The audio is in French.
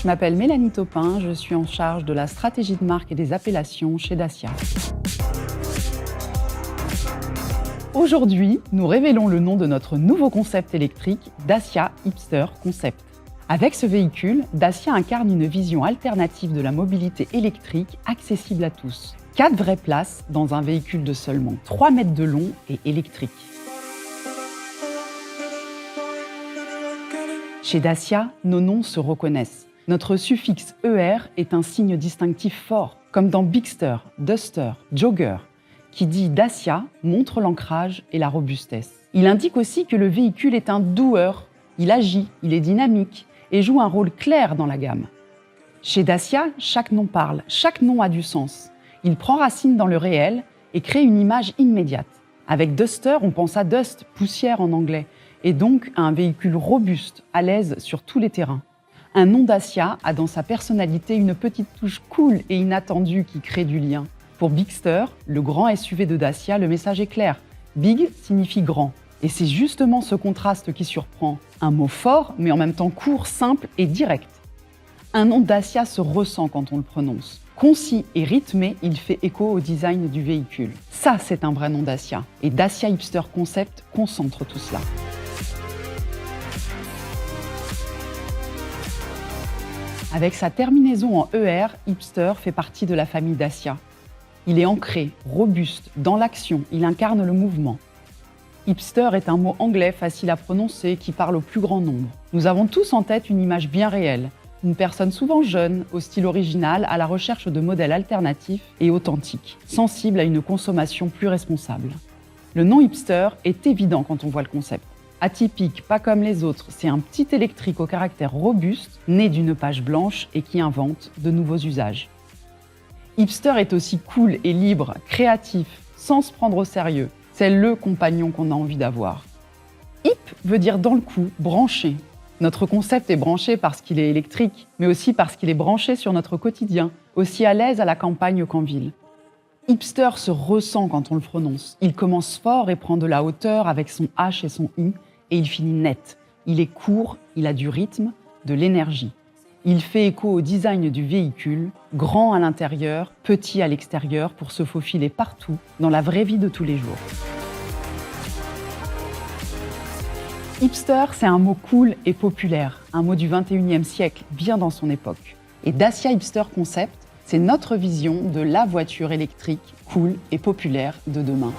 Je m'appelle Mélanie Taupin, je suis en charge de la stratégie de marque et des appellations chez Dacia. Aujourd'hui, nous révélons le nom de notre nouveau concept électrique, Dacia Hipster Concept. Avec ce véhicule, Dacia incarne une vision alternative de la mobilité électrique accessible à tous. 4 vraies places dans un véhicule de seulement 3 mètres de long et électrique. Chez Dacia, nos noms se reconnaissent. Notre suffixe ER est un signe distinctif fort, comme dans Bigster, Duster, Jogger. Qui dit Dacia montre l'ancrage et la robustesse. Il indique aussi que le véhicule est un doueur. Il agit, il est dynamique et joue un rôle clair dans la gamme. Chez Dacia, chaque nom parle, chaque nom a du sens. Il prend racine dans le réel et crée une image immédiate. Avec Duster, on pense à dust, poussière en anglais, et donc à un véhicule robuste, à l'aise sur tous les terrains. Un nom Dacia a dans sa personnalité une petite touche cool et inattendue qui crée du lien. Pour Bigster, le grand SUV de Dacia, le message est clair. Big signifie grand. Et c'est justement ce contraste qui surprend. Un mot fort, mais en même temps court, simple et direct. Un nom Dacia se ressent quand on le prononce. Concis et rythmé, il fait écho au design du véhicule. Ça, c'est un vrai nom Dacia. Et Dacia Hipster Concept concentre tout cela. Avec sa terminaison en ER, Hipster fait partie de la famille Dacia. Il est ancré, robuste, dans l'action, il incarne le mouvement. Hipster est un mot anglais facile à prononcer qui parle au plus grand nombre. Nous avons tous en tête une image bien réelle, une personne souvent jeune, au style original, à la recherche de modèles alternatifs et authentiques, sensible à une consommation plus responsable. Le nom Hipster est évident quand on voit le concept. Atypique, pas comme les autres, c'est un petit électrique au caractère robuste, né d'une page blanche et qui invente de nouveaux usages. Hipster est aussi cool et libre, créatif, sans se prendre au sérieux. C'est le compagnon qu'on a envie d'avoir. Hip veut dire dans le coup, branché. Notre concept est branché parce qu'il est électrique, mais aussi parce qu'il est branché sur notre quotidien, aussi à l'aise à la campagne qu'en ville. Hipster se ressent quand on le prononce. Il commence fort et prend de la hauteur avec son H et son I, et il finit net. Il est court, il a du rythme, de l'énergie. Il fait écho au design du véhicule, grand à l'intérieur, petit à l'extérieur, pour se faufiler partout, dans la vraie vie de tous les jours. Hipster, c'est un mot cool et populaire, un mot du 21e siècle, bien dans son époque. Et Dacia Hipster Concept, c'est notre vision de la voiture électrique cool et populaire de demain.